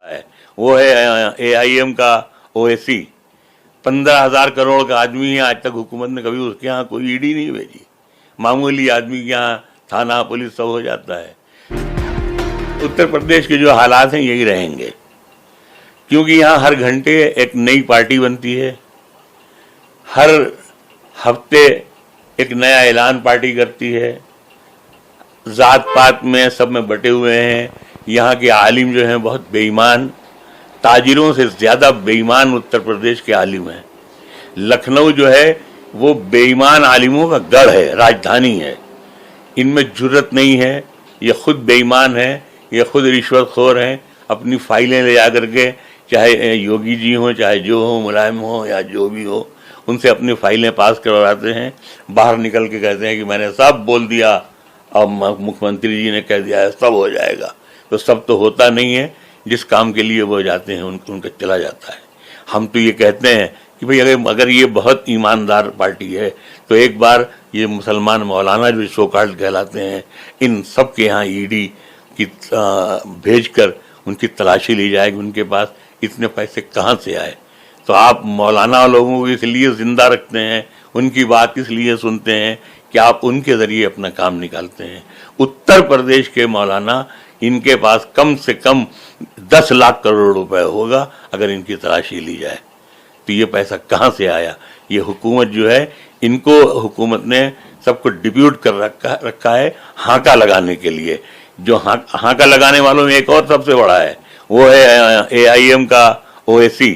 है वो है AIM का OAC। 15,000 करोड़ का आदमी है, आज तक हुकूमत ने कभी उसके यहाँ कोई ईडी नहीं भेजी। मामूली आदमी के यहाँ थाना पुलिस सब हो जाता है। उत्तर प्रदेश के जो हालात हैं यही रहेंगे, क्योंकि यहाँ हर घंटे एक नई पार्टी बनती है, हर हफ्ते एक नया ऐलान पार्टी करती है, जात पात में सब में बटे हुए हैं। यहाँ के आलिम जो हैं बहुत बेईमान, ताजिरों से ज़्यादा बेईमान उत्तर प्रदेश के आलिम हैं। लखनऊ जो है वो बेईमान आलिमों का गढ़ है, राजधानी है। इनमें जुर्रत नहीं है, ये खुद बेईमान है, ये खुद रिश्वतखोर हैं। अपनी फाइलें ले जा करके, चाहे योगी जी हों, चाहे जो हो, मुलायम हो या जो भी हो, उनसे अपनी फाइलें पास करवाते हैं। बाहर निकल के कहते हैं कि मैंने सब बोल दिया, अब मुख्यमंत्री जी ने कह दिया है सब हो जाएगा। तो सब तो होता नहीं है, जिस काम के लिए वो जाते हैं उनका चला जाता है। हम तो ये कहते हैं कि भाई अगर ये बहुत ईमानदार पार्टी है तो एक बार ये मुसलमान मौलाना जो शोकाल्ड कहलाते हैं, इन सब के यहाँ ईडी की भेजकर उनकी तलाशी ली जाएगी। उनके पास इतने पैसे कहाँ से आए? तो आप मौलाना लोगों को इसलिए जिंदा रखते हैं, उनकी बात इसलिए सुनते हैं कि आप उनके ज़रिए अपना काम निकालते हैं। उत्तर प्रदेश के मौलाना, इनके पास कम से कम 10 लाख करोड़ रुपए होगा अगर इनकी तलाशी ली जाए। तो ये पैसा कहाँ से आया? ये हुकूमत जो है, इनको हुकूमत ने सबको डिप्यूट कर रखा है हाका लगाने के लिए। जो हाका लगाने वालों में एक और सबसे बड़ा है, वो है AIM का OAC।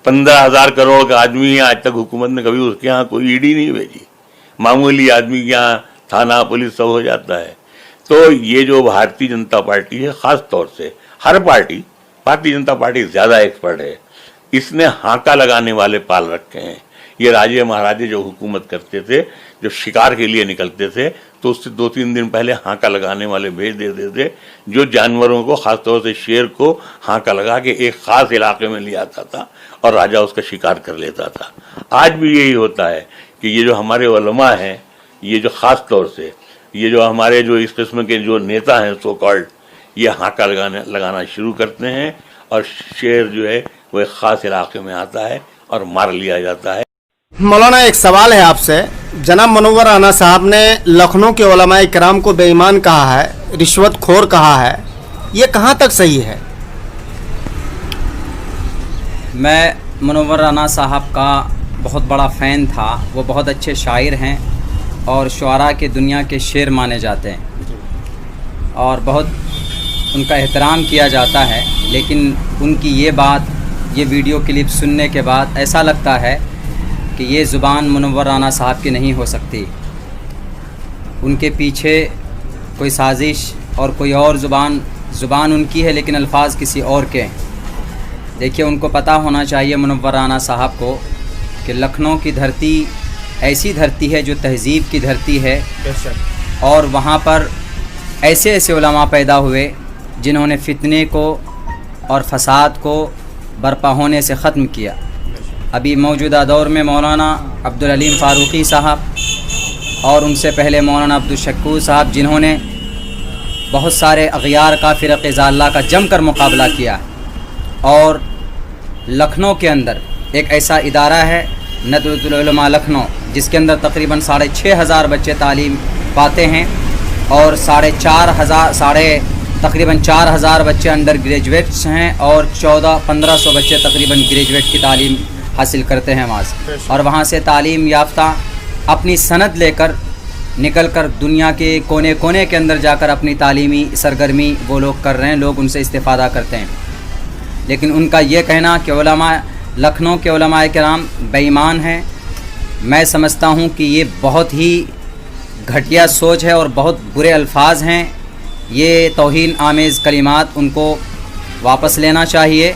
15,000 करोड़ का आदमी है, आज तक हुकूमत ने कभी उसके यहाँ कोई ईडी नहीं भेजी। मामूली आदमी के यहाँ थाना पुलिस सब हो जाता है। तो ये जो भारतीय जनता पार्टी है, ख़ास तौर से हर पार्टी, भारतीय जनता पार्टी ज़्यादा एक्सपर्ट है, इसने हाका लगाने वाले पाल रखे हैं। ये राजे महाराजे जो हुकूमत करते थे, जब शिकार के लिए निकलते थे तो उससे 2-3 दिन पहले हाका लगाने वाले भेज देते थे, जो जानवरों को, खासतौर से शेर को हाका लगा के एक ख़ास इलाके में ले आता था और राजा उसका शिकार कर लेता था। आज भी यही होता है कि ये जो हमारे उलमा हैं, ये जो ख़ास तौर से ये जो हमारे जो इस किस्म के जो नेता हैं सो कॉल्ड, ये हाका लगाना शुरू करते हैं और शेर जो है वो एक ख़ास इलाके में आता है और मार लिया जाता है। मौलाना, एक सवाल है आपसे। जनाब मुनव्वर राना साहब ने लखनऊ के उलमाए किराम को बेईमान कहा है, रिश्वतखोर कहा है, ये कहाँ तक सही है? मैं मुनव्वर राना साहब का बहुत बड़ा फ़ैन था। वो बहुत अच्छे शायर हैं और शुआरा के दुनिया के शेर माने जाते हैं और बहुत उनका एहतराम किया जाता है। लेकिन उनकी ये बात, ये वीडियो क्लिप सुनने के बाद ऐसा लगता है कि ये ज़ुबान मुनव्वर राना साहब की नहीं हो सकती। उनके पीछे कोई साजिश और कोई और ज़ुबान उनकी है, लेकिन अल्फाज किसी और के हैं। देखिए, उनको पता होना चाहिए मुनव्वर राना साहब को कि लखनऊ की धरती ऐसी धरती है जो तहज़ीब की धरती है, और वहाँ पर ऐसे ऐसे उलमा पैदा हुए जिन्होंने फितने को और फसाद को बर्पा होने से ख़त्म किया। अभी मौजूदा दौर में मौलाना अब्दुल अलीम फ़ारूक़ी साहब और उनसे पहले मौलाना अब्दुल शक्कूर साहब, जिन्होंने बहुत सारे अग़ियार का फ़िरक़े ज़ाल्ला का जम कर मुकाबला किया। और लखनऊ के अंदर एक ऐसा इदारा है नदवतुल उलमा लखनऊ, जिसके अंदर तकरीबन 6,500 बच्चे तालीम पाते हैं और तकरीबन 4,000 बच्चे अंडर ग्रेजुएट्स हैं और 1400-1500 बच्चे तकरीबन ग्रेजुएट की तालीम हासिल करते हैं वहाँ से। और वहाँ से तालीम याफ्ता अपनी सनद लेकर निकल कर दुनिया के कोने कोने के अंदर जाकर अपनी तालीमी सरगर्मी वो लोग कर रहे हैं, लोग उनसे इस्तिफ़ादा करते हैं। लेकिन उनका ये कहना कि उलमा लखनऊ के उलमाए किराम बेईमान हैं, मैं समझता हूँ कि ये बहुत ही घटिया सोच है और बहुत बुरे अल्फाज हैं। ये तौहीन आमेज़ कलिमात उनको वापस लेना चाहिए।